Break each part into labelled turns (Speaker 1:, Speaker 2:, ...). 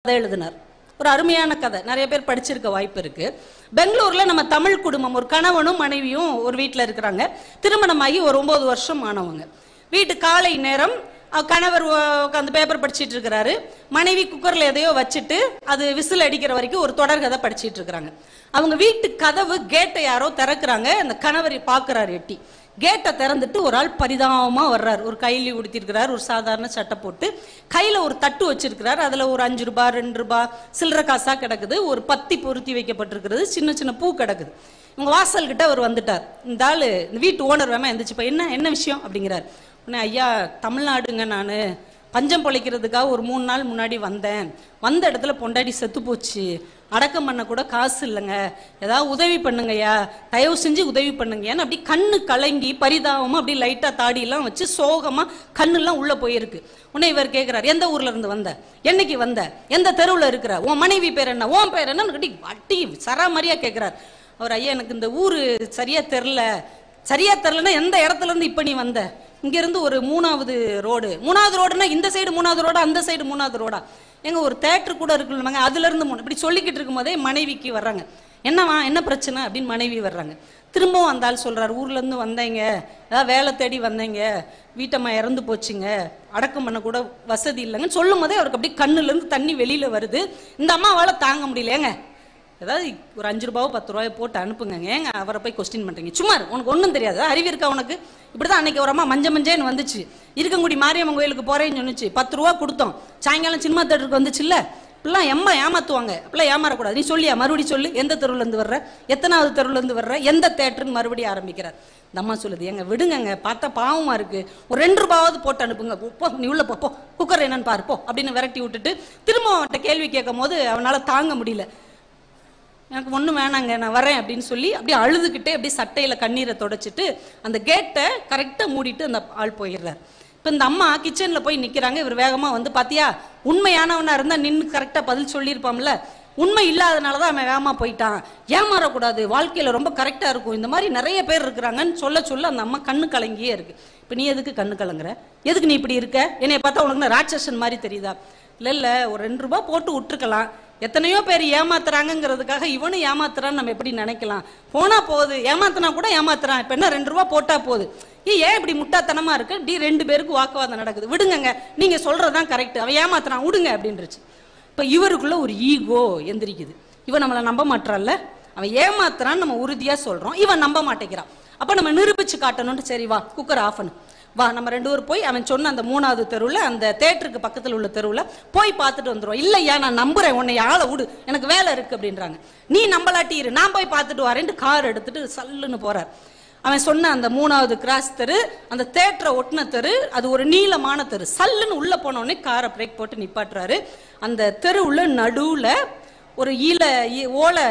Speaker 1: கதை எழுதினார். ஒரு அருமையான கதை, நிறைய பேர் படிச்சிருக்க வாய்ப்பு இருக்கு. பெங்களூர்ல நம்ம தமிழ் குடும்பம், ஒரு கணவனும் மனைவியும் ஒரு வீட்டில் இருக்கிறாங்க. திருமணமாகி ஒரு 9 வருஷம் ஆனவங்க. வீட்டு காலை நேரம் கணவர் உட்காந்து பேப்பர் படிச்சுட்டு இருக்கிறாரு. மனைவி குக்கர்ல எதையோ வச்சுட்டு அது விசில் அடிக்கிற வரைக்கும் ஒரு தொடர் கதை படிச்சுட்டு இருக்கிறாங்க. அவங்க வீட்டு கதவு கேட்டை யாரோ திறக்கிறாங்க. அந்த கணவர் பாக்குறாரு, எட்டி கேட்டை திறந்துட்டு ஒரு ஆள் பரிதாபமா வர்றாரு. ஒரு கைலி உடுத்திருக்கிறார், ஒரு சாதாரண சட்டை போட்டு, கையில ஒரு தட்டு வச்சிருக்கிறார். அதுல ஒரு 5 ரூபாய் 2 ரூபாய் சில்லற காசா கிடக்குது, ஒரு பத்தி பொருத்தி வைக்கப்பட்டிருக்கிறது, சின்ன சின்ன பூ கிடக்குது. இவங்க வாசல் கிட்ட அவர் வந்துட்டார். இந்த ஆளு இந்த வீட்டு ஓனர் வேமா எந்திரிச்சுப்பா, என்ன விஷயம் அப்படிங்கிறார். உடனே, ஐயா தமிழ்நாடுங்க, நான் பஞ்சம் பொழைக்கிறதுக்காக ஒரு 3 நாள் முன்னாடி வந்தேன். வந்த இடத்துல பொண்டாடி செத்து போச்சு, அடக்கம் பண்ண கூட காசு இல்லைங்க, ஏதாவது உதவி பண்ணுங்கய்யா, தயவு செஞ்சு உதவி பண்ணுங்கன்னு அப்படி கண்ணு கலங்கி பரிதாபமா அப்படி லைட்டா தாடியெல்லாம் வச்சு சோகமா கண்ணுலாம் உள்ள போயிருக்கு. உடனே இவர் கேட்கிறார், எந்த ஊர்ல இருந்து வந்த, என்னைக்கு வந்த, எந்த தெருவில் இருக்கிற, உன் மனைவி பேர் என்ன, உன் பேர் என்ன கட்டி வட்டி சராமரியா கேட்கிறார். அவர், ஐயா எனக்கு இந்த ஊரு சரியா தெரிலன்னா எந்த இடத்துல இருந்து இப்ப நீ வந்த, இங்க இருந்து ஒரு 3வது ரோடுனா இந்த சைடு 3வது ரோடா, அந்த சைடு 3வது ரோடா, எங்க ஒரு தேட்டர் கூட இருக்குல்ல, அதுல இருந்து இப்படி சொல்லிக்கிட்டு இருக்கும் போதே மனைவிக்கு வர்றாங்க. என்னவா, என்ன பிரச்சனை அப்படின்னு மனைவி வர்றாங்க. திரும்பவும் அந்த ஆள் சொல்றாரு, ஊர்ல இருந்து வந்தேங்க, ஏதாவது வேலை தேடி வந்தேங்க, வீட்டம்மா இறந்து போச்சுங்க, அடக்கம் பண்ண கூட வசதி இல்லைங்கன்னு சொல்லும் போதே அவருக்கு அப்படி கண்ணுல இருந்து தண்ணி வெளியில வருது. இந்த அம்மாவால தாங்க முடியலங்க, ஏதாவது ஒரு 5 ரூபாவோ 10 ரூபாயோ போட்டு அனுப்புங்க, ஏங்க அவரை போய் கொஸ்டின் பண்றீங்க, சும்மா உனக்கு ஒன்றும் தெரியாது, அறிவு இருக்கா உனக்கு, இப்படிதான் அன்னைக்கு ஒரு அம்மா மஞ்சன்னு வந்துச்சு, இருக்கங்குடி மாரியம்மன் கோயிலுக்கு போறேன்னு சொன்னிச்சு, 10 ரூபா கொடுத்தோம், சாயங்காலம் சினிமா தேட்டருக்கு வந்துச்சு இல்ல, இப்பெல்லாம் ஏமாத்துவாங்க, இப்பெல்லாம் ஏமாறக்கூடாது, நீ சொல்லியா, மறுபடியும் சொல்லு, எந்த தெருவுல இருந்து வர்ற, எத்தனாவது தெருவுல இருந்து வர்ற, எந்த தேட்டருன்னு மறுபடியும் ஆரம்பிக்கிறார். இந்த அம்மா சொல்லுது, எங்க விடுங்க, பார்த்தா பாவமா இருக்கு, ஒரு 2 ரூபாவது போட்டு அனுப்புங்க, போ நீ உள்ள போ, குக்கர் என்னன்னு பாரு போ அப்படின்னு விரட்டி விட்டுட்டு திரும்ப அவன்கிட்ட கேள்வி கேட்கும் போது அவனால தாங்க முடியல. எனக்கு ஒன்றும் வேணாங்க, நான் வரேன் அப்படின்னு சொல்லி அப்படியே அழுதுகிட்டே அப்படியே சட்டையில கண்ணீரை தொடச்சிட்டு அந்த கேட்டை கரெக்டா மூடிட்டு அந்த ஆள் போயிடுறாரு. இப்போ இந்த அம்மா கிச்சன்ல போய் நிக்கிறாங்க. இவர் வேகமா வந்து, பாத்தியா உண்மையானவனா இருந்தா நின்று கரெக்டா பதில் சொல்லியிருப்பான்ல, உண்மை இல்லாதனாலதான் அவன் வேகமா போயிட்டான், ஏமாறக்கூடாது, வாழ்க்கையில ரொம்ப கரெக்டா இருக்கும், இந்த மாதிரி நிறைய பேர் இருக்கிறாங்கன்னு சொல்ல அந்த அம்மா கண்ணு கலங்கியே இருக்கு. இப்ப நீ எதுக்கு கண்ணு கலங்குற, எதுக்கு நீ இப்படி இருக்க, என்னைய பார்த்தா உனக்கு ராட்சசன் மாதிரி தெரியுதா, இல்ல ஒரு 2 ரூபாய் போட்டு விட்டுருக்கலாம், எத்தனையோ பேர் ஏமாத்துறாங்கிறதுக்காக இவனும் ஏமாத்துறான்னு நம்ம எப்படி நினைக்கலாம், போனா போகுது, ஏமாத்தினா கூட ஏமாத்துறான், இப்ப என்ன 2 ரூபாய் போட்டா போகுது, ஏன் இப்படி முட்டாத்தனமா இருக்கு, 2 பேருக்கு வாக்குவாதம் நடக்குது, விடுங்க, நீங்க சொல்றதுதான் கரெக்ட், அவன் ஏமாத்துறான் விடுங்க அப்படின்றுச்சு. இப்ப இவருக்குள்ள ஒரு ஈகோ எந்திரிக்குது, இவன் நம்மளை நம்ப மாட்டான்ல, அவன் ஏமாத்துறான்னு நம்ம உறுதியா சொல்றோம், இவன் நம்ப மாட்டேங்கிறான், அப்ப நம்ம நிரூபிச்சு காட்டணும்னு, சரி வா குக்கர் ஆஃப் பண்ணு, வா நம்ம 2 பேரும் போய் அவன் சொன்ன அந்த 3வது தெருவில், அந்த தேட்டருக்கு பக்கத்தில் உள்ள தெருவில் போய் பார்த்துட்டு வந்துடுவோம். இல்லையா நான் நம்புறேன், உன்னை ஆளை விடு, எனக்கு வேலை இருக்கு அப்படின்றாங்க. நீ நம்பலாட்டி இரு, நான் போய் பார்த்துட்டு வரேன்ட்டு கார் எடுத்துட்டு சல்லுன்னு போறார். அவன் சொன்ன அந்த 3வது கிராஸ் தெரு, அந்த தேட்டரை ஒட்டின தெரு, அது ஒரு நீளமான தெரு. சல்லுன்னு உள்ள போன உடனே காரை பிரேக் போட்டு நிப்பாட்டுறாரு. அந்த தெரு உள்ள நடுவுல ஒரு ஓலை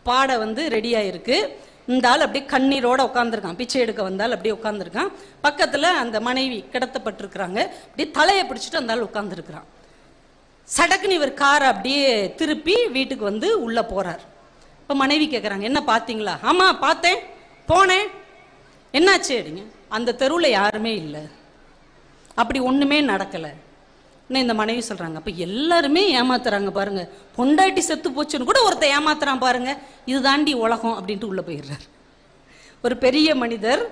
Speaker 1: பாடை வந்து ரெடியா இருக்கு. இந்த ஆள் அப்படியே கண்ணீரோட உட்காந்துருக்கான், பிச்சை எடுக்க வந்தால் அப்படியே உட்காந்துருக்கான். பக்கத்துல அந்த மனைவி கிடத்தப்பட்டிருக்கிறாங்க, அப்படியே தலையை பிடிச்சிட்டு அந்த ஆள் உட்காந்துருக்கிறான். சடக்குன்னு இவர் காரை அப்படியே திருப்பி வீட்டுக்கு வந்து உள்ள போறார். இப்ப மனைவி கேட்கறாங்க, என்ன பாத்தீங்களா, ஆமா பார்த்தேன், போனேன், என்னாச்சு அப்படிங்க. அந்த தெருவில் யாருமே இல்லை, அப்படி ஒண்ணுமே நடக்கல. இந்த மனைவி சொல்றாங்க, அப்ப எல்லாருமே ஏமாத்துறாங்க பாருங்க, பொண்டாட்டி செத்து போச்சுன்னு கூட ஒருத்த ஏமாத்துறான் பாருங்க, இது தாண்டி உலகம் அப்படின்ட்டு உள்ள போயிடுறார். ஒரு பெரிய மனிதர்,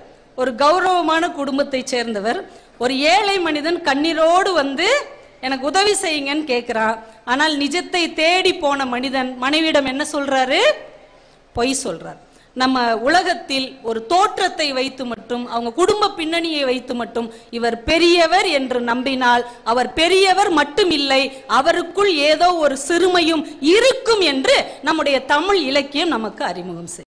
Speaker 1: ஒரு கௌரவமான குடும்பத்தை சேர்ந்தவர், ஒரு ஏழை மனிதன் கண்ணீரோடு வந்து எனக்கு உதவி செய்யுங்கன்னு கேட்கிறான். ஆனால் நிஜத்தை தேடி போன மனிதன் மனைவியிடம் என்ன சொல்றாரு, பொய் சொல்றார். நம்ம உலகத்தில் ஒரு தோற்றத்தை வைத்து மட்டும், அவங்க குடும்ப பின்னணியை வைத்து மட்டும் இவர் பெரியவர் என்று நம்பினால் அவர் பெரியவர் மட்டும் இல்லை, அவருக்குள் ஏதோ ஒரு சிறுமையும் இருக்கும் என்று நம்முடைய தமிழ் இலக்கியம் நமக்கு அறிமுகம் செய்யும்.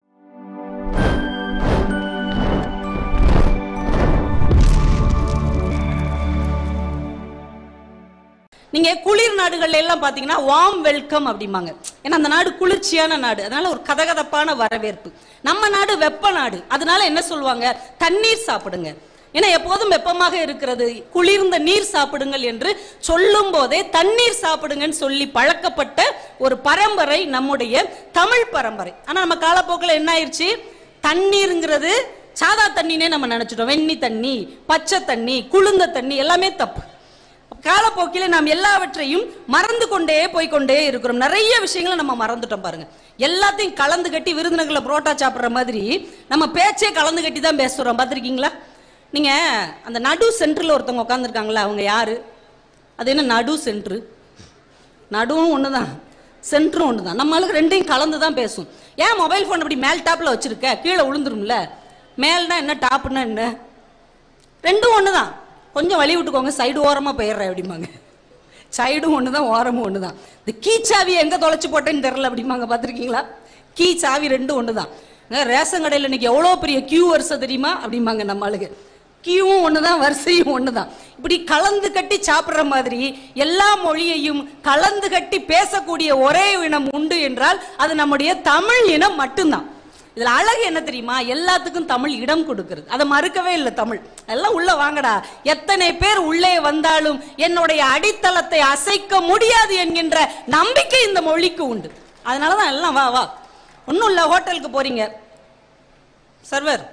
Speaker 1: நீங்க குளிர் நாடுகள்ல எல்லாம் பாத்தீங்கன்னா வார்ம் வெல்கம் அப்படிம்பாங்க, ஏன்னா அந்த நாடு குளிர்ச்சியான நாடு, அதனால ஒரு கதகதப்பான வரவேற்பு. நம்ம நாடு வெப்ப நாடு, அதனால என்ன சொல்லுவாங்க, தண்ணீர் சாப்பிடுங்க, ஏன்னா எப்போதும் வெப்பமாக இருக்கிறது, குளிர்ந்த நீர் சாப்பிடுங்கள் என்று சொல்லும் போதே தண்ணீர் சாப்பிடுங்கன்னு சொல்லி பழக்கப்பட்ட ஒரு பரம்பரை நம்முடைய தமிழ் பரம்பரை. ஆனா நம்ம காலப்போக்கில் என்ன ஆயிடுச்சு, தண்ணீருங்கிறது சாதா தண்ணினே நம்ம நினைச்சிட்டோம், வெண்ணி தண்ணி, பச்சை தண்ணி, குளிர்ந்த தண்ணி எல்லாமே தப்பு. காலப்போக்கில நாம் எல்லாவற்றையும் மறந்து கொண்டே போய்கொண்டே இருக்கிறோம். நிறைய விஷயங்களை நம்ம மறந்துட்டோம் பாருங்க. எல்லாத்தையும் கலந்து கட்டி விருந்தினர்களை புரோட்டா சாப்பிட்ற மாதிரி நம்ம பேச்சே கலந்து கட்டி தான் பேசுறோம். பார்த்துருக்கீங்களா? நீங்க அந்த நடு சென்டர்ல ஒருத்தவங்க உட்காந்துருக்காங்களா, அவங்க யாரு? அது என்ன நடு சென்ட்ரு? நடுவும் ஒண்ணுதான், சென்டரும் ஒண்ணுதான். நம்மளுக்கு ரெண்டையும் கலந்து தான் பேசும். ஏன் மொபைல் போன் அப்படி மேல் டாப்ல வச்சிருக்க? கீழே விழுந்துரும்ல. மேல்னா என்ன, டாப்னா என்ன? ரெண்டும் ஒண்ணுதான். கொஞ்சம் வழி விட்டுக்கோங்க, சைடு ஓரமா போயிடுறேன் அப்படிம்பாங்க. சைடும் ஒண்ணுதான், ஓரமும் ஒண்ணுதான். இந்த கீச்சாவி எங்க தொலைச்சு போட்டேன்னு தெரியல அப்படிம்பாங்க. பார்த்துருக்கீங்களா? கீ சாவி ரெண்டும் ஒண்ணுதான். ரேஷன் கடையில் இன்னைக்கு எவ்வளோ பெரிய கியூ வரிசை தெரியுமா அப்படிம்பாங்க நம்மளுக்கு. கியூவும் ஒண்ணுதான், வரிசையும் ஒண்ணுதான். இப்படி கலந்து கட்டி சாப்பிட்ற மாதிரி எல்லா மொழியையும் கலந்து கட்டி பேசக்கூடிய ஒரே இனம் உண்டு என்றால் அது நம்முடைய தமிழ் இனம் மட்டும்தான். இதுல அழகு என்ன தெரியுமா? எல்லாத்துக்கும் தமிழ் இடம் கொடுக்கிறது. அதை மறுக்கவே இல்லை தமிழ். எல்லாம் உள்ள வாங்கடா, எத்தனை பேர் உள்ளே வந்தாலும் என்னுடைய அடித்தளத்தை அசைக்க முடியாது என்கின்ற நம்பிக்கை இந்த மொழிக்கு உண்டு. அதனாலதான் எல்லாம் வா வா. ஒன்றும் இல்லை, ஹோட்டலுக்கு போறீங்க, சர்வர்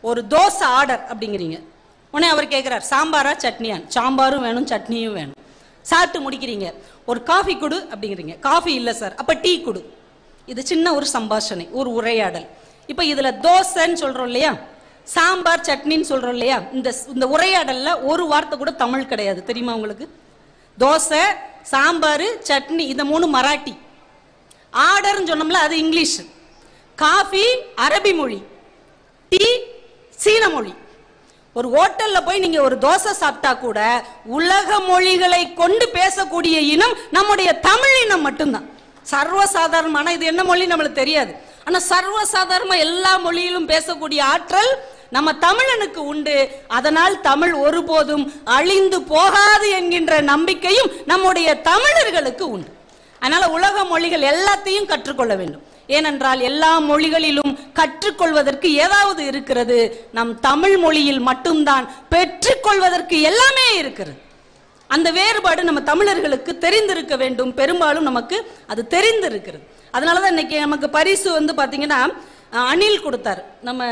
Speaker 1: ஒரு தோசை ஆர்டர் அப்படிங்கிறீங்க. உடனே அவர் கேட்கிறார், சாம்பாரா சட்னியான்? சாம்பாரும் வேணும், சட்னியும் வேணும். சாப்பிட்டு முடிக்கிறீங்க, ஒரு காஃபி கொடு அப்படிங்கிறீங்க. காஃபி இல்லை சார், அப்ப டீ கொடு. இது சின்ன ஒரு சம்பாஷணை, ஒரு உரையாடல். இப்ப இதுல தோசைன்னு சொல்றோம் இல்லையா, சாம்பார் சட்னின்னு சொல்றோம் இல்லையா, இந்த உரையாடல்ல ஒரு வார்த்தை கூட தமிழ் கிடையாது. தெரியுமா உங்களுக்கு? தோசை, சாம்பார், சட்னி இந்த மூணு மராட்டி. ஆர்டர்னு சொன்னோம்ல அது இங்கிலீஷ். காஃபி அரபி மொழி, டீ சீன மொழி. ஒரு ஹோட்டல்ல போய் நீங்க ஒரு தோசை சாப்பிட்டா கூட உலக மொழிகளை கொண்டு பேசக்கூடிய இனம் நம்முடைய தமிழ் இனம் மட்டும்தான். சர்வசாதாரணமான இது என்ன மொழி நம்மளுக்கு தெரியாது. ஆனா சர்வசாதாரணமா எல்லா மொழியிலும் பேசக்கூடிய ஆற்றல் நம்ம தமிழனுக்கு உண்டு. அதனால் தமிழ் ஒருபோதும் அழிந்து போகாது என்கின்ற நம்பிக்கையும் நம்முடைய தமிழர்களுக்கு உண்டு. அதனால உலக மொழிகள் எல்லாத்தையும் கற்றுக்கொள்ள வேண்டும். ஏனென்றால் எல்லா மொழிகளிலும் கற்றுக்கொள்வதற்கு ஏதாவது இருக்கிறது. நம் தமிழ் மொழியில் மட்டும்தான் பெற்றுக்கொள்வதற்கு எல்லாமே இருக்கிறது. அந்த வேறுபாடு நம்ம தமிழர்களுக்கு தெரிந்திருக்க வேண்டும். பெரும்பாலும் நமக்கு அது தெரிந்திருக்கிறது. அதனாலதான் இன்னைக்கு நமக்கு பரிசு பாத்தீங்கன்னா அணில் கொடுத்தார் நம்ம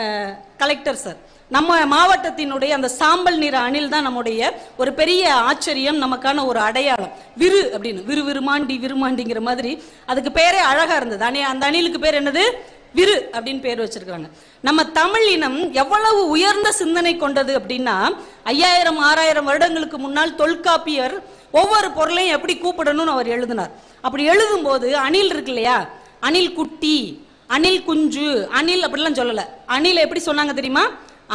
Speaker 1: கலெக்டர் சார். நம்ம மாவட்டத்தினுடைய அந்த சாம்பல் நிற அணில் தான் நம்முடைய ஒரு பெரிய ஆச்சரியம், நமக்கான ஒரு அடையாளம். விரு அப்படின்னு, விருமாண்டி விருமாண்டிங்கிற மாதிரி அதுக்கு பேரே அழகா இருந்தது. அந்த அணிலுக்கு பேர் என்னது? விரு அப்படின்னு பேர் வச்சிருக்காங்க. நம்ம தமிழ் இனம் எவ்வளவு உயர்ந்த சிந்தனை கொண்டது அப்படின்னா, 5000-6000 வருடங்களுக்கு முன்னால் தொல்காப்பியர் ஒவ்வொரு பொருளையும் எப்படி கூப்பிடணும்னு அவர் எழுதினார். அப்படி எழுதும் போது அணில் இருக்கு இல்லையா, அணில் குட்டி, அணில் குஞ்சு, அணில் அப்படிலாம் சொல்லல. அணில் எப்படி சொன்னாங்க தெரியுமா?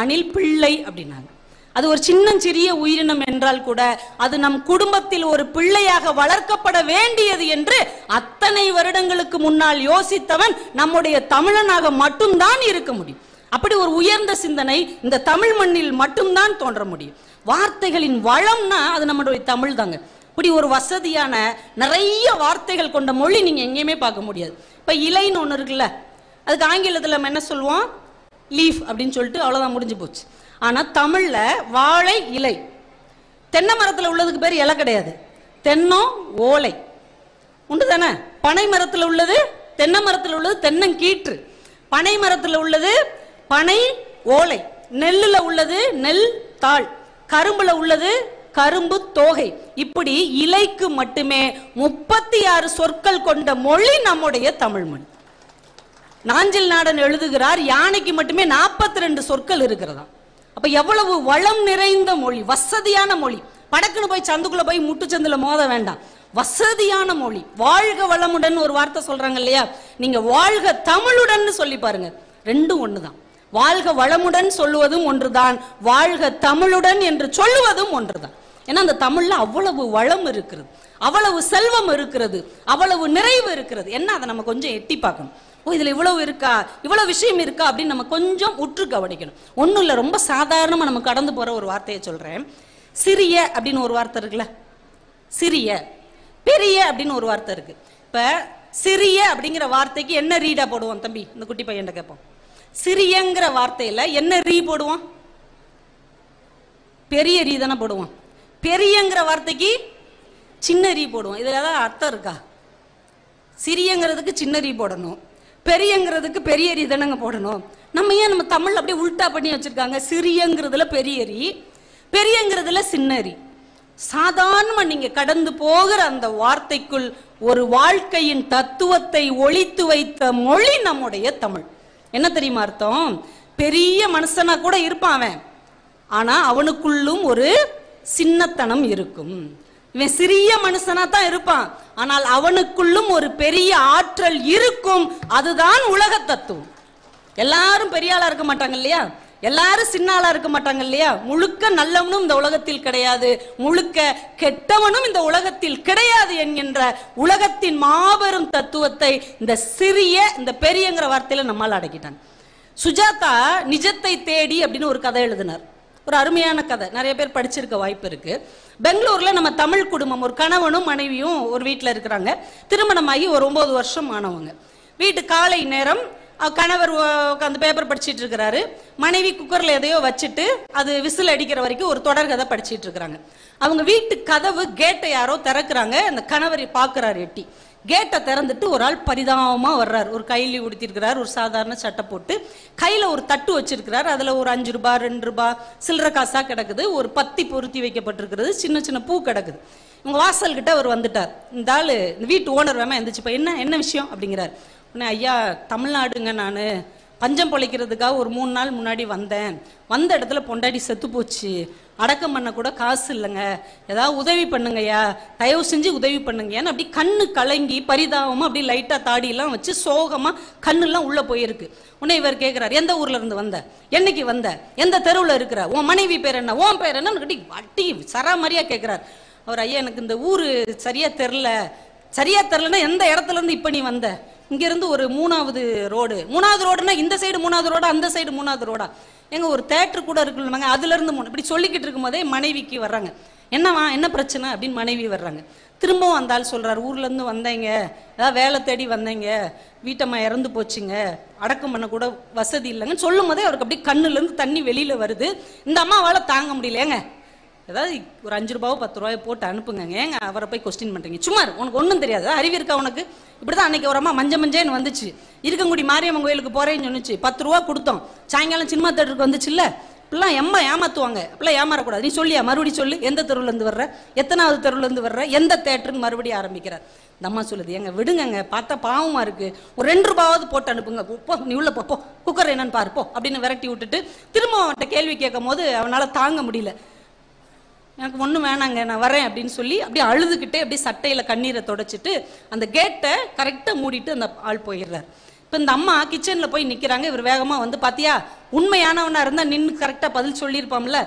Speaker 1: அணில் பிள்ளை அப்படின்னாங்க. அது ஒரு சின்னஞ்சிறிய உயிரினம் என்றால் கூட அது நம் குடும்பத்தில் ஒரு பிள்ளையாக வளர்க்கப்பட வேண்டியது என்று அத்தனை வருடங்களுக்கு முன்னால் யோசித்தவன் நம்முடைய தமிழனாக மட்டும்தான் இருக்க முடியும். அப்படி ஒரு உயர்ந்த சிந்தனை இந்த தமிழ் மண்ணில் மட்டும்தான் தோன்ற முடியும். வார்த்தைகளின் வளம்னா அது நம்முடைய தமிழ் தாங்க. இப்படி ஒரு வசதியான நிறைய வார்த்தைகள் கொண்ட மொழி நீங்க எங்கேயுமே பார்க்க முடியாது. இப்ப இலைன்னு ஒண்ணு இருக்குல்ல, அதுக்கு ஆங்கிலத்தில் நம்ம என்ன சொல்லுவோம்? லீஃப் அப்படின்னு சொல்லிட்டு அவ்வளவுதான், முடிஞ்சு போச்சு. ஆனா தமிழ்ல வாழை இலை. தென்னை மரத்துல உள்ளதுக்கு பேர் இலை கிடையாது, தென்னம் ஓலை உண்டு தானே. பனை மரத்துல உள்ளது, தென்னை மரத்துல உள்ளது தென்னங்கீற்று, பனை மரத்துல உள்ளது பனை ஓலை, நெல்லுல உள்ளது நெல் தாள், கரும்புல உள்ளது கரும்பு தோகை. இப்படி இலைக்கு மட்டுமே 36 சொற்கள் கொண்ட மொழி நம்முடைய தமிழ் மொழி. நாஞ்சில் நாடன் எழுதுகிறார், யானைக்கு மட்டுமே 42 சொற்கள் இருக்கிறதா. அப்ப எவ்வளவு வளம் நிறைந்த மொழி, வசதியான மொழி. படக்குன்னு போய் சந்துக்குள்ள போய் முட்டு சந்துல மோத வேண்டாம், வசதியான மொழி. வாழ்க வளமுடன் ஒரு வார்த்தை சொல்றாங்க இல்லையா, நீங்க வாழ்க தமிழுடன் சொல்லி பாருங்க, ரெண்டும் ஒண்ணுதான். வாழ்க வளமுடன் சொல்லுவதும் ஒன்றுதான், வாழ்க தமிழுடன் என்று சொல்லுவதும் ஒன்றுதான். ஏன்னா அந்த தமிழ்ல அவ்வளவு வளம் இருக்கிறது, அவ்வளவு செல்வம் இருக்கிறது, அவ்வளவு நிறைவு இருக்கிறது. என்ன அதை நம்ம கொஞ்சம் எட்டி பார்க்கணும். ஓ, இதுல இவ்வளவு இருக்கா, இவ்வளவு விஷயம் இருக்கா அப்படின்னு நம்ம கொஞ்சம் உற்று கவனிக்கணும். ஒன்றும் இல்லை, ரொம்ப சாதாரணமா நம்ம கடந்து போற ஒரு வார்த்தையை சொல்றேன். சிறிய அப்படின்னு ஒரு வார்த்தை இருக்குல்ல, சிறிய. பெரிய அப்படின்னு ஒரு வார்த்தை இருக்கு. இப்ப சிறிய அப்படிங்கிற வார்த்தைக்கு என்ன ரீடா போடுவோம் தம்பி? இந்த குட்டி பையன் கேட்போம். சிறியங்கிற வார்த்தையில என்ன ரீ போடுவோம்? பெரிய ரீ தானே போடுவோம். பெரியங்கிற வார்த்தைக்கு சின்ன ரீ போடுவோம். இதுல ஏதாவது அர்த்தம் இருக்கா? சிறியங்கிறதுக்கு சின்ன ரீ போடணும், பெரியங்கிறதுக்கு பெரிய ரீ தானங்க போடணும். நம்ம ஏன் நம்ம தமிழ் அப்படியே உல்டா பண்ணி வச்சிருக்காங்க? சிறியங்கிறதுல பெரிய ரீ, பெரியங்கிறதுல சின்ன ரீ. சாதாரணமா நீங்க கடந்து போகிற அந்த வார்த்தைக்குள் ஒரு வாழ்க்கையின் தத்துவத்தை ஒளித்து வைத்த மொழி நம்முடைய தமிழ். என்ன தெரியுமா அர்த்தம்? பெரிய மனுஷனா கூட இருப்பான் அவன், ஆனா அவனுக்குள்ளும் ஒரு சின்னத்தனம் இருக்கும். இவன் சிறிய மனுஷனா தான் இருப்பான், ஆனால் அவனுக்குள்ளும் ஒரு பெரிய ஆற்றல் இருக்கும். அதுதான் உலக தத்துவம். எல்லாரும் பெரிய ஆளா இருக்க மாட்டாங்க இல்லையா, எல்லாரும் சின்ன ஆளா இருக்க மாட்டாங்க இல்லையா. முழுக்க நல்லவனும் இந்த உலகத்தில் கிடையாது, முழுக்க கெட்டவனும் இந்த உலகத்தில் கிடையாது என்கின்ற உலகத்தின் மாபெரும் தத்துவத்தை இந்த சிறிய இந்த பெரியங்கிற வார்த்தையில நம்மால் அடக்கிட்டாங்க. சுஜாதா நிஜத்தை தேடி அப்படின்னு ஒரு கதை எழுதினார். ஒரு அருமையான கதை, நிறைய பேர் படிச்சிருக்க வாய்ப்பு இருக்கு. பெங்களூர்ல நம்ம தமிழ் குடும்பம், ஒரு கணவனும் மனைவியும் ஒரு வீட்டில் இருக்கிறாங்க. திருமணமாகி ஒரு 9 வருஷம் ஆனவங்க. வீட்டு காலை நேரம் கணவர் உட்காந்து பேப்பர் படிச்சுட்டு இருக்கிறாரு, மனைவி குக்கர்ல எதையோ வச்சுட்டு அது விசில் அடிக்கிற வரைக்கும் ஒரு தொடர் கதை படிச்சுட்டு இருக்கிறாங்க. அவங்க வீட்டு கதவு கேட்டை யாரோ திறக்கிறாங்க. அந்த கணவர் பாக்குறாரு, எட்டி கேட்டை திறந்துட்டு ஒரு ஆள் பரிதாபமா வர்றாரு. ஒரு கைலி உடுத்திருக்கிறார், ஒரு சாதாரண சட்டை போட்டு, கையில ஒரு தட்டு வச்சிருக்கிறார். அதுல ஒரு 5 ரூபாய் 2 ரூபாய் சில்லற காசா கிடக்குது, ஒரு பத்தி பொருத்தி வைக்கப்பட்டிருக்கிறது, சின்ன சின்ன பூ கிடக்குது. இவங்க வாசல் கிட்ட அவர் வந்துட்டார். இந்த ஆளு இந்த வீட்டு ஓனர் வேமா எந்திரிச்சுப்பா, என்ன விஷயம் அப்படிங்கிறார். ஐயா, தமிழ்நாடுங்க, நான் பஞ்சம் பொழைக்கிறதுக்காக ஒரு 3 நாள் முன்னாடி வந்தேன். வந்த இடத்துல பொண்டாடி செத்து போச்சு, அடக்கம் பண்ண கூட காசு இல்லைங்க, ஏதாவது உதவி பண்ணுங்கய்யா, தயவு செஞ்சு உதவி பண்ணுங்கன்னு அப்படி கண்ணு கலங்கி பரிதாபமா அப்படி லைட்டா தாடியெல்லாம் வச்சு சோகமா கண்ணுலாம் உள்ள போயிருக்கு. உடனே இவர் கேட்கிறார், எந்த ஊர்ல இருந்து வந்த, என்னைக்கு வந்த, எந்த தெருவில் இருக்கிற, உன் மனைவி பேர் என்ன, உன் பேர் என்ன கட்டி வட்டி சராமரியா கேட்கிறார். அவர், ஐயா எனக்கு இந்த ஊரு சரியா தெரிலன்னா எந்த இடத்துல இருந்து இப்ப நீ வந்த, இங்க இருந்து ஒரு 3வது ரோடுனா இந்த சைடு 3வது ரோடா, அந்த சைடு 3வது ரோடா, எங்க ஒரு தேட்டர் கூட இருக்குல்ல, அதுல இருந்து இப்படி சொல்லிக்கிட்டு இருக்கும் போதே மனைவிக்கு வர்றாங்க. என்னவா, என்ன பிரச்சனை அப்படின்னு மனைவி வர்றாங்க. திரும்பவும் அந்த ஆள் சொல்றாரு, ஊர்ல இருந்து வந்தேங்க, ஏதாவது வேலை தேடி வந்தேங்க, வீட்டம்மா இறந்து போச்சுங்க, அடக்கம் பண்ண கூட வசதி இல்லைங்கன்னு சொல்லும் போதே அவருக்கு அப்படி கண்ணுல இருந்து தண்ணி வெளியில வருது. இந்த அம்மாவால தாங்க முடியல, ஏங்க ஏதாவது ஒரு 5 ரூபாவோ 10 ரூபாயோ போட்டு அனுப்புங்க, ஏங்க அவரை போய் கொஸ்டின் பண்றீங்க, சும்மா உனக்கு ஒன்றும் தெரியாது, அறிவு இருக்கா உனக்கு. இப்படிதான் அன்னைக்கு ஒரு அம்மா மஞ்சன்னு வந்துச்சு, இருக்கங்குடி மாரியம்மன் கோயிலுக்கு போறேன்னு சொன்னிச்சு, 10 ரூபா கொடுத்தோம், சாயங்காலம் சினிமா தேட்டருக்கு வந்துச்சு இல்ல, இப்பெல்லாம் எம்மா ஏமாத்துவாங்க, இப்பெல்லாம் ஏமாறக்கூடாது, நீ சொல்லியா மறுபடியும் சொல்லு, எந்த தெருவுல இருந்து வர்ற, எத்தனாவது தெருவுல இருந்து வர்ற, எந்த தேட்டருக்கு மறுபடியும் ஆரம்பிக்கிறார். இந்த அம்மா சொல்லுது, எங்க விடுங்க, பார்த்தா பாவமா இருக்கு, ஒரு 2 ரூபாவது போட்டு அனுப்புங்க, போ நீ உள்ள போ, குக்கர் என்னன்னு பாரு போ அப்படின்னு விரட்டி விட்டுட்டு திரும்ப அவன்கிட்ட கேள்வி கேட்கும் போது அவனால தாங்க முடியல. எனக்கு ஒன்றும் வேணாங்க, நான் வரேன் அப்படின்னு சொல்லி அப்படியே அழுதுகிட்டே அப்படியே சட்டையில கண்ணீரை தொடச்சிட்டு அந்த கேட்டை கரெக்டாக மூடிட்டு அந்த ஆள் போயிடுறாரு. இப்போ இந்த அம்மா கிச்சனில் போய் நிற்கிறாங்க. இவர் வேகமாக வந்து, பாத்தியா உண்மையானவனா இருந்தால் நின்று கரெக்டாக பதில் சொல்லியிருப்பான்ல,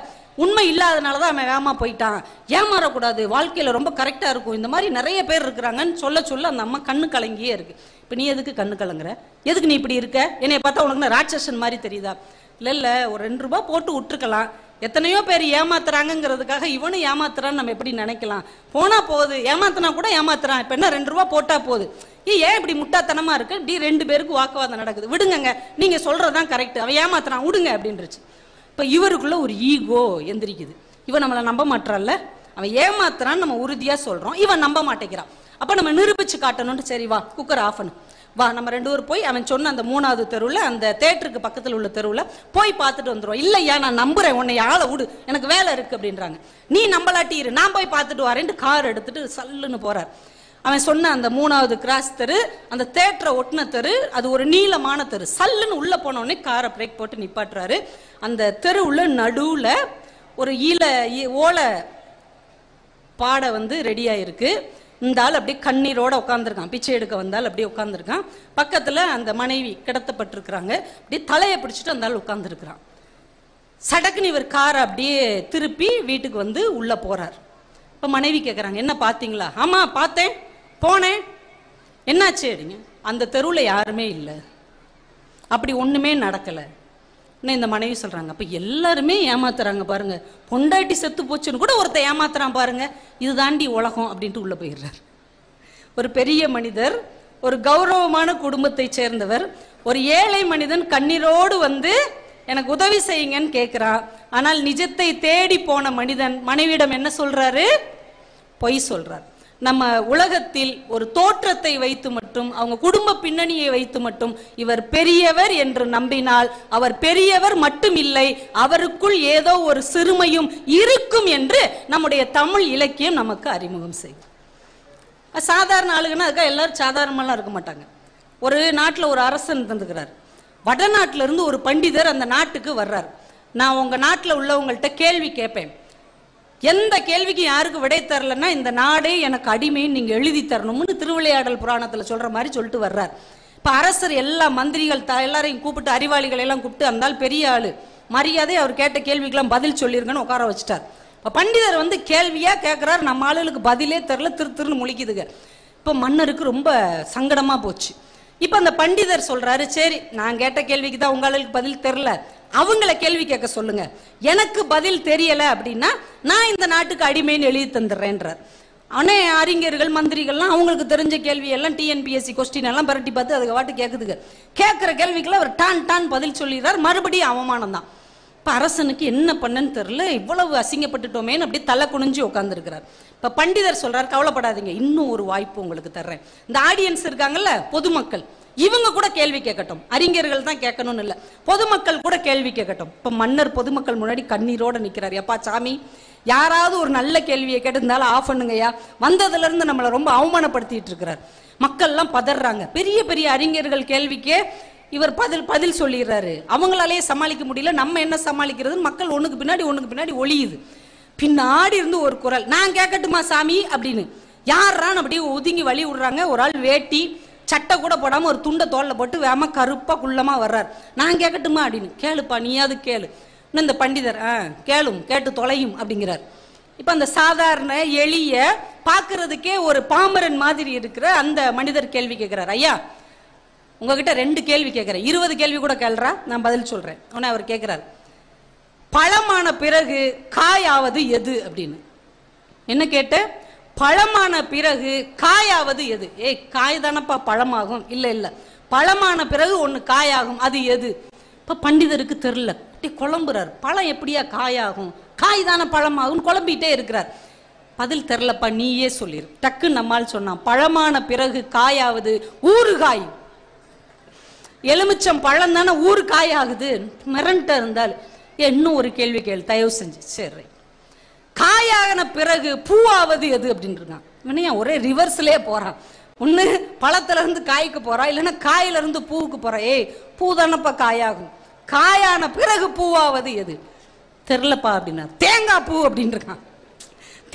Speaker 1: உண்மை இல்லாதனால தான் அவன் வேகமாக போயிட்டான், ஏமாறக்கூடாது, வாழ்க்கையில் ரொம்ப கரெக்டாக இருக்கும், இந்த மாதிரி நிறைய பேர் இருக்கிறாங்கன்னு சொல்ல அந்த அம்மா கண்ணு கலங்கியே இருக்கு. இப்போ நீ எதுக்கு கண்ணு கலங்குற, எதுக்கு நீ இப்படி இருக்க, என்னைய பார்த்தா உனக்கு ராட்சசன் மாதிரி தெரியுதா? இல்லை ஒரு 2 ரூபாய் போட்டு விட்டுருக்கலாம், எத்தனையோ பேர் ஏமாத்துறாங்கிறதுக்காக இவனும் ஏமாத்துறான்னு நம்ம எப்படி நினைக்கலாம், போனா போகுது, ஏமாத்தினா கூட ஏமாத்துறான், இப்ப என்ன 2 ரூபாய் போட்டா போகுது, ஏன் இப்படி முட்டாத்தனமா இருக்கு, இப்படி 2 பேருக்கு வாக்குவாதம் நடக்குது, விடுங்க நீங்க சொல்றதுதான் கரெக்ட், அவன் ஏமாத்துறான் விடுங்க அப்படின்றுச்சு. இப்ப இவருக்குள்ள ஒரு ஈகோ எந்திரிக்குது, இவன் நம்மளை நம்ப மாட்டான்ல, அவன் ஏமாத்துறான்னு நம்ம உறுதியா சொல்றோம், இவன் நம்ப மாட்டேங்கிறான், அப்ப நம்ம நிரூபிச்சு காட்டணும்னு, சரி வா குக்கர் ஆஃப் பண்ணு, வா நம்ம 2 பேரும் போய் அவன் சொன்ன அந்த 3வது தெருவில் அந்த தேட்டருக்கு பக்கத்தில் உள்ள தெருவில் போய் பார்த்துட்டு வந்துடுவோம். இல்லையா நான் நம்புறேன், உன்னை ஆளை விடு, எனக்கு வேலை இருக்கு அப்படின்றாங்க. நீ நம்பலாட்டி இரு, நான் போய் பார்த்துட்டு வரேன்ட்டு கார் எடுத்துட்டு சல்லுன்னு போறார். அவன் சொன்ன அந்த 3வது கிராஸ் தெரு, அந்த தேட்டரை ஒட்டின தெரு, அது ஒரு நீளமான தெரு. சல்லுன்னு உள்ள போன உடனே காரை பிரேக் போட்டு நிப்பாட்டுறாரு. அந்த தெருவுல நடுவுல ஒரு ஓலை பாடை வந்து ரெடியா இருக்கு. இந்த ஆள் அப்படியே கண்ணீரோட உட்காந்துருக்கான், பிச்சை எடுக்க வந்தால் அப்படியே உட்காந்துருக்கான். பக்கத்துல அந்த மனைவி கிடத்தப்பட்டிருக்கிறாங்க, அப்படியே தலையை பிடிச்சிட்டு அந்த ஆள் உட்காந்துருக்கிறான். சடக்குன்னு இவர் காரை அப்படியே திருப்பி வீட்டுக்கு வந்து உள்ள போறார். இப்ப மனைவி கேட்கறாங்க, என்ன பாத்தீங்களா? ஆமா பார்த்தேன், போனேன், என்னாச்சு அப்படிங்க. அந்த தெருவுல யாருமே இல்லை, அப்படி ஒண்ணுமே நடக்கல. இந்த மனைவி சொல்றாங்க, அப்ப எல்லாருமே ஏமாத்துறாங்க பாருங்க, பொண்டாட்டி செத்து போச்சுன்னு கூட ஒருத்த ஏமாத்துறான் பாருங்க, இது தாண்டி உலகம் அப்படின்ட்டு உள்ள போயிடுறார். ஒரு பெரிய மனிதர், ஒரு கௌரவமான குடும்பத்தை சேர்ந்தவர், ஒரு ஏழை மனிதன் கண்ணீரோடு வந்து எனக்கு உதவி செய்யுங்கன்னு கேட்கிறான். ஆனால் நிஜத்தை தேடி போன மனிதன் மனைவியிடம் என்ன சொல்றாரு? பொய் சொல்றார். நம்ம உலகத்தில் ஒரு தோற்றத்தை வைத்து மட்டும், அவங்க குடும்ப பின்னணியை வைத்து மட்டும் இவர் பெரியவர் என்று நம்பினால் அவர் பெரியவர் மட்டும் இல்லை, அவருக்குள் ஏதோ ஒரு சிறுமையும் இருக்கும் என்று நம்முடைய தமிழ் இலக்கியம் நமக்கு அறிமுகம் செய்யும். சாதாரண ஆளுங்கன்னா அதுக்காக எல்லாரும் சாதாரணமெல்லாம் இருக்க மாட்டாங்க. ஒரு நாட்டில் ஒரு அரசன் இருந்துக்கிறார். வடநாட்டில இருந்து ஒரு பண்டிதர் அந்த நாட்டுக்கு வர்றார். நான் உங்க நாட்டில் உள்ளவங்கள்ட்ட கேள்வி கேட்பேன், எந்த கேள்விக்கு யாருக்கு விடை தரலன்னா இந்த நாடே எனக்கு அடிமைன்னு நீங்க எழுதி தரணும்னு திருவிளையாடல் புராணத்துல சொல்ற மாதிரி சொல்லிட்டு வர்றார். இப்ப அரசர் எல்லா மந்திரிகள் எல்லாரையும் கூப்பிட்டு, அறிவாளிகள் எல்லாம் கூப்பிட்டு, அந்த பெரிய ஆளு மரியாதை அவர் கேட்ட கேள்விக்கெல்லாம் பதில் சொல்லிருங்கன்னு உட்கார வச்சுட்டார். இப்ப பண்டிதர் வந்து கேள்வியா கேட்கிறார், நம்ம ஆளுகளுக்கு பதிலே தெரில, திருன்னு முழிக்குதுங்க. இப்ப மன்னருக்கு ரொம்ப சங்கடமா போச்சு. இப்ப அந்த பண்டிதர் சொல்றாரு, சரி நான் கேட்ட கேள்விக்கு தான் உங்களுக்கு பதில் தெரில, அவங்கள கேள்வி கேட்க சொல்லுங்க, எனக்கு பதில் தெரியல அப்படின்னா நான் இந்த நாட்டுக்கு அடிமைன்னு எழுதி தந்துடுறேன்றார். ஆனா அறிஞர்கள் மந்திரிகள்லாம் அவங்களுக்கு தெரிஞ்ச கேள்வி எல்லாம் டிஎன்பிஎஸ்சி கொஸ்டின் எல்லாம் பரட்டி பார்த்து அதுக்கு வாட்டு கேட்குதுங்க. கேட்கிற கேள்விக்கெல்லாம் அவர் டான் பதில் சொல்லிடுறார். மறுபடியும் அவமானம் தான். இப்ப அரசனுக்கு என்ன பண்ணன்னு தெரியல, இவ்வளவு அசிங்கப்பட்டுட்டோமேன்னு அப்படி தலை குனிஞ்சு உட்கார்ந்துருக்கிறார். இப்ப பண்டிதர் சொல்றாரு, கவலைப்படாதீங்க, இன்னும் ஒரு வாய்ப்பு உங்களுக்கு தர்றேன். இந்த ஆடியன்ஸ் இருக்காங்கல்ல, பொதுமக்கள், இவங்க கூட கேள்வி கேட்கட்டும், அறிஞர்கள் தான் கேட்கணும்னு இல்ல, பொதுமக்கள் கூட கேள்வி கேட்கட்டும். இப்ப மன்னர் பொதுமக்கள் முன்னாடி கண்ணீரோட நிக்கிறார். எப்பா சாமி, யாராவது ஒரு நல்ல கேள்வியை கேட்டிருந்தாலும் ஆஃப் பண்ணுங்கய்யா, வந்ததுல இருந்து நம்மளை ரொம்ப அவமானப்படுத்திட்டு இருக்கிறார். மக்கள் எல்லாம் பதறாங்க. பெரிய பெரிய அறிஞர்கள் கேள்விக்கே இவர் பதில் சொல்லிடுறாரு. அவங்களாலேயே சமாளிக்க முடியல, நம்ம என்ன சமாளிக்கிறது? மக்கள் ஒண்ணுக்கு பின்னாடி ஒளியுது. பின்னாடி இருந்து ஒரு குரல், நான் கேட்கட்டுமா சாமி அப்படின்னு. யாரான்னு அப்படியே ஒதுங்கி வழி விடுறாங்க. ஒரு ஆள் வேட்டி சட்டை கூட போடாம ஒரு துண்டை தோல்ல போட்டு வேம கருப்பா குள்ளமா வர்றார். நான் கேட்கட்டுமா அப்படின்னு. கேளுப்பா, நீயாவது கேளு. இந்த பண்டிதர் கேளும், கேட்டு தொலையும் அப்படிங்கிறார். இப்ப அந்த சாதாரண எளிய பாக்குறதுக்கே ஒரு பாமரன் மாதிரி இருக்கிற அந்த மனிதர் கேள்வி கேட்கிறார். ஐயா, உங்ககிட்ட 2 கேள்வி கேட்கிறேன், 20 கேள்வி கூட கேள்றா, நான் பதில் சொல்றேன். உடனே அவர் கேட்கிறார், பழமான பிறகு காயாவது எது அப்படின்னு. என்ன கேட்டு? பழமான பிறகு காயாவது எது? காய் தானப்பா பழமாகும். இல்ல, பழமான பிறகு ஒண்ணு காயாகும், அது எது? இப்ப பண்டிதருக்கு தெரியல, குழம்புறார். பழம் எப்படியா காயாகும், காய் தானே பழமாகும், குழம்பிட்டே இருக்கிறார். பதில் தெரியலப்பா, நீயே சொல்லிரு. டக்கு நம்மால் சொன்னான், பழமான பிறகு காயாவது ஊறுகாய். எலுமிச்சம் பழம் தானே ஊறுகாய் ஆகுது. மிரண்ட இருந்தால் இன்னும் ஒரு கேள்வி கேளு தயவு செஞ்சு. சரி, காயான பிறகு பூவாவது எது அப்படின்னு இருக்கான். ஒரே ரிவர்ஸ்லயே போறான். ஒண்ணு பழத்துல இருந்து காய்க்கு போறா, இல்லைன்னா காயில இருந்து பூவுக்கு போறா. பூ தானப்பா காயாகும், காயான பிறகு பூவாவது எது? தெரியலப்பா அப்படின்னா. தேங்காய் பூ அப்படின்னு இருக்கான்.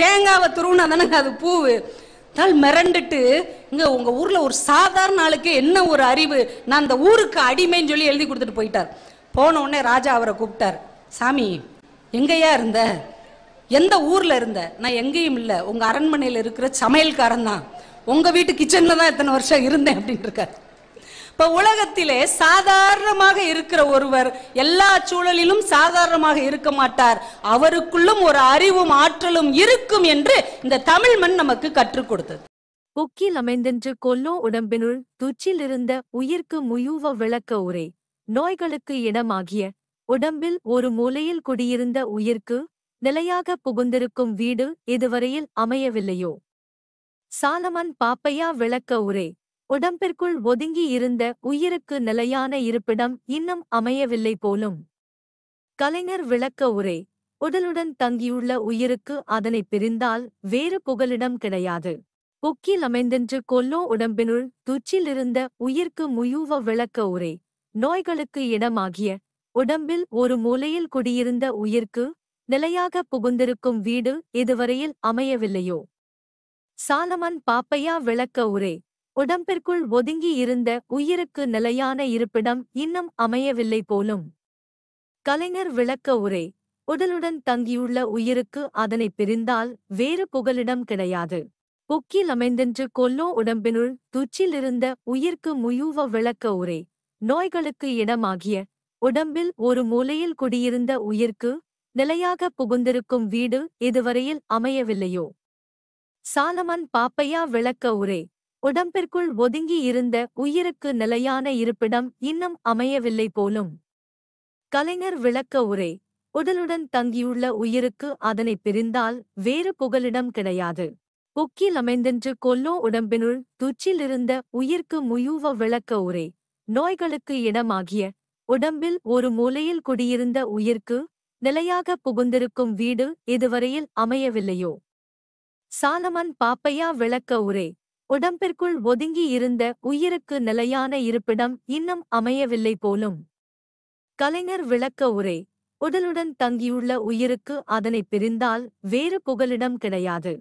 Speaker 1: தேங்காவை துருவுனா தானே அது பூவு. மிரண்டுட்டு, இங்க உங்க ஊர்ல ஒரு சாதாரண ஆளுக்கு என்ன ஒரு அறிவு, நான் அந்த ஊருக்கு அடிமைன்னு சொல்லி எழுதி கொடுத்துட்டு போயிட்டார். போன உடனே ராஜா அவரை கூப்பிட்டார். சாமி, எங்கேயா இருந்த, எந்த ஊர்ல இருந்த? நான் எங்கேயும் இல்ல, உங்க அரண்மனையில இருக்கிற சமையல்காரன் தான், உங்க வீட்டு கிச்சன்ல தான் இத்தனை வருஷம் இருந்தேன் அப்படின்னு இருக்கார். இப்ப உலகத்திலே சாதாரணமாக இருக்கிற ஒருவர் எல்லா சூழலிலும் சாதாரணமாக இருக்க மாட்டார். அவருக்குள்ளும் ஒரு அறிவும் ஆற்றலும் இருக்கும் என்று இந்த தமிழ் மண் நமக்கு கற்றுக் கொடுத்தது.
Speaker 2: புக்கில் அமைந்தென்று கொல்லோ உடம்பினுள் துச்சிலிருந்த உயிர்க்கு முயூவ விளக்க உரை, நோய்களுக்கு இடமாகிய உடம்பில் ஒரு மூலையில் குடியிருந்த உயிர்க்கு நிலையாக புகுந்திருக்கும் வீடு இதுவரையில் அமையவில்லையோ? சாலமன் பாப்பையா விளக்க உரை, உடம்பிற்குள் ஒதுங்கி இருந்த உயிருக்கு நிலையான இருப்பிடம் இன்னும் அமையவில்லை போலும். கலைஞர் விளக்க உரை, உடலுடன் தங்கியுள்ள உயிருக்கு அதனை பிரிந்தால் வேறு புகலிடம் கிடையாது. புக்கில் அமைந்தென்று கொல்லோ உடம்பினுள் துச்சிலிருந்த உயிர்க்கு முயூவ விளக்க உரை, நோய்களுக்கு இடமாகிய உடம்பில் ஒரு மூலையில் குடியிருந்த உயிர்க்கு நிலையாக புகுந்திருக்கும் வீடு இதுவரையில் அமையவில்லையோ? சாலமன் பாப்பையா விளக்க உரை, உடம்பிற்குள் ஒதுங்கி இருந்த உயிருக்கு நிலையான இருப்பிடம் இன்னும் அமையவில்லை போலும். கலைஞர் விளக்க உரை, உடலுடன் தங்கியுள்ள உயிருக்கு அதனை பிரிந்தால் வேறு புகலிடம் கிடையாது. புக்கில் அமைந்தென்று கொல்லோ உடம்பினுள் துச்சிலிருந்த உயிர்க்கு முயூவ விளக்க உரை, நோய்களுக்கு இடமாகிய உடம்பில் ஒரு மூலையில் குடியிருந்த உயிர்க்கு நிலையாக புகுந்திருக்கும் வீடு இதுவரையில் அமையவில்லையோ? சாலமன் பாப்பையா விளக்க உரை, உடம்பிற்குள் ஒதுங்கி இருந்த உயிருக்கு நிலையான இருப்பிடம் இன்னும் அமையவில்லை போலும். கலைஞர் விளக்க உரை, உடலுடன் தங்கியுள்ள உயிருக்கு அதனை பிரிந்தால் வேறு புகலிடம் கிடையாது. புக்கில் அமைந்தென்று கொல்லோ உடம்பினுள் துச்சிலிருந்த உயிர்க்கு முயூவ விளக்க உரை நோய்களுக்கு இடமாகிய உடம்பில் ஒரு மூலையில் குடியிருந்த உயிர்க்கு நிலையாக புகுந்திருக்கும் வீடு இதுவரையில் அமையவில்லையோ. சாலமன் பாப்பையா விளக்க உரை உடம்பிற்குள் ஒதுங்கி இருந்த உயிருக்கு நிலையான இருப்பிடம் இன்னும் அமையவில்லை போலும். கலைஞர் விளக்க உரை உடலுடன் தங்கியுள்ள உயிருக்கு அதனை பிரிந்தால் வேறு புகலிடம் கிடையாது.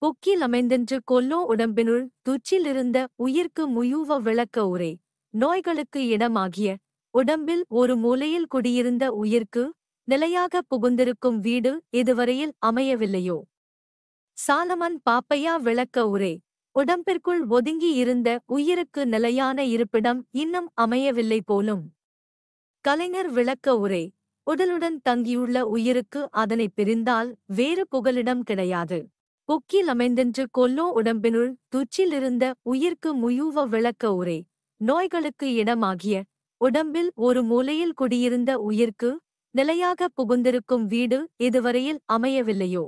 Speaker 2: புக்கில் அமைந்தென்று கொல்லோ உடம்பினுள் துச்சிலிருந்த உயிர்க்கு முயூவ விளக்க உரை நோய்களுக்கு இடமாகிய உடம்பில் ஒரு மூலையில் குடியிருந்த உயிர்க்கு நிலையாக புகுந்திருக்கும் வீடு இதுவரையில் அமையவில்லையோ. சாலமன் பாப்பையா விளக்க உரை உடம்பிற்குள் ஒதுங்கி இருந்த உயிருக்கு நிலையான இருப்பிடம் இன்னும் அமையவில்லை போலும். கலைஞர் விளக்க உரை உடலுடன் தங்கியுள்ள உயிருக்கு அதனை பிரிந்தால் வேறு புகலிடம் கிடையாது. புக்கில் அமைந்தென்று கொல்லோ உடம்பினுள் துச்சிலிருந்த உயிர்க்கு முயூவ விளக்க உரை நோய்களுக்கு இடமாகிய உடம்பில் ஒரு மூலையில் குடியிருந்த உயிர்க்கு நிலையாக புகுந்திருக்கும் வீடு இதுவரையில் அமையவில்லையோ.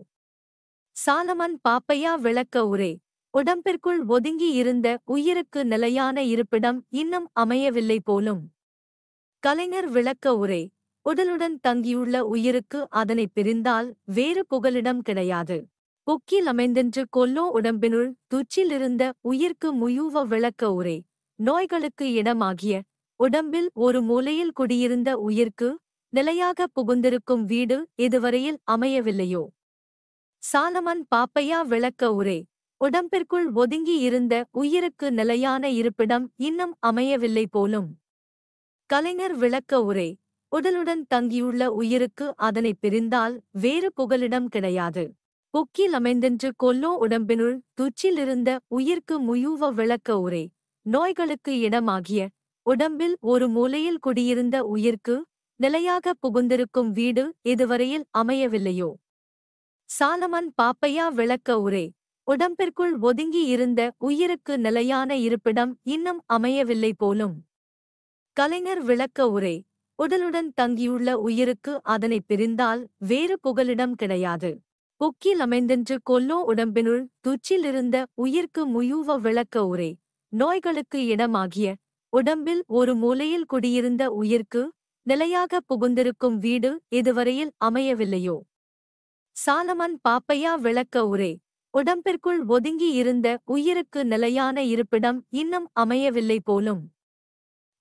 Speaker 2: சாலமன் பாப்பையா விளக்க உரை உடம்பிற்குள் ஒதுங்கி இருந்த உயிருக்கு நிலையான இருப்பிடம் இன்னும் அமையவில்லை போலும். கலைஞர் விளக்க உரை உடலுடன் தங்கியுள்ள உயிருக்கு அதனை பிரிந்தால் வேறு புகலிடம் கிடையாது. புக்கில் அமைந்தென்று கொல்லோ உடம்பினுள் துச்சிலிருந்த உயிர்க்கு முயூவ விளக்க உரை நோய்களுக்கு இடமாகிய உடம்பில் ஒரு மூலையில் குடியிருந்த உயிர்க்கு நிலையாக புகுந்திருக்கும் வீடு இதுவரையில் அமையவில்லையோ. சாலமன் பாப்பையா விளக்க உரை உடம்பிற்குள் ஒதுங்கி இருந்த உயிருக்கு நிலையான இருப்பிடம் இன்னும் அமையவில்லை போலும். கலைஞர் விளக்க உரை உடலுடன் தங்கியுள்ள உயிருக்கு அதனை பிரிந்தால் வேறு புகலிடம் கிடையாது. புக்கில் அமைந்தென்று கொல்லோ உடம்பினுள் துச்சிலிருந்த உயிர்க்கு முயூவ விளக்க உரை நோய்களுக்கு இடமாகிய உடம்பில் ஒரு மூலையில் குடியிருந்த உயிர்க்கு நிலையாக புகுந்திருக்கும் வீடு இதுவரையில் அமையவில்லையோ. சாலமன் பாப்பையா விளக்க உரை உடம்பிற்குள் ஒதுங்கி இருந்த உயிருக்கு நிலையான இருப்பிடம் இன்னும் அமையவில்லை போலும். கலைஞர் விளக்க உரை உடலுடன் தங்கியுள்ள உயிருக்கு அதனை பிரிந்தால் வேறு புகலிடம் கிடையாது. புக்கில் அமைந்தென்று கொல்லோ உடம்பினுள் துச்சிலிருந்த உயிர்க்கு முயூவ விளக்க உரை நோய்களுக்கு இடமாகிய உடம்பில் ஒரு மூலையில் குடியிருந்த உயிர்க்கு நிலையாக புகுந்திருக்கும் வீடு இதுவரையில் அமையவில்லையோ. சாலமன் பாப்பையா விளக்க உரை உடம்பிற்குள் ஒதுங்கி இருந்த உயிருக்கு நிலையான இருப்பிடம் இன்னும் அமையவில்லை போலும்.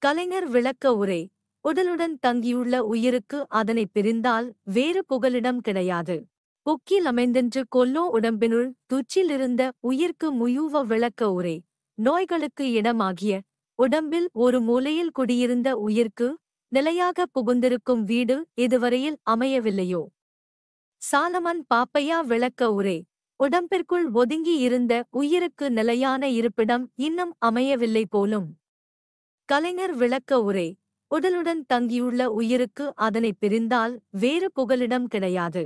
Speaker 2: கலைஞர் விளக்க உரை உடலுடன் தங்கியுள்ள உயிருக்கு அதனை பிரிந்தால் வேறு புகலிடம் கிடையாது. புக்கில் அமைந்தென்று கொல்லோ உடம்பினுள் துச்சிலிருந்த உயிர்க்கு முயூவ விளக்க உரை நோய்களுக்கு இடமாகிய உடம்பில் ஒரு மூலையில் குடியிருந்த உயிர்க்கு நிலையாக புகுந்திருக்கும் வீடு இதுவரையில் அமையவில்லையோ. சாலமன் பாப்பையா விளக்க உரை உடம்பிற்குள் ஒதுங்கி இருந்த உயிருக்கு நிலையான இருப்பிடம் இன்னும் அமையவில்லை போலும். கலைஞர் விளக்க உரை உடலுடன் தங்கியுள்ள உயிருக்கு அதனை பிரிந்தால் வேறு புகலிடம் கிடையாது.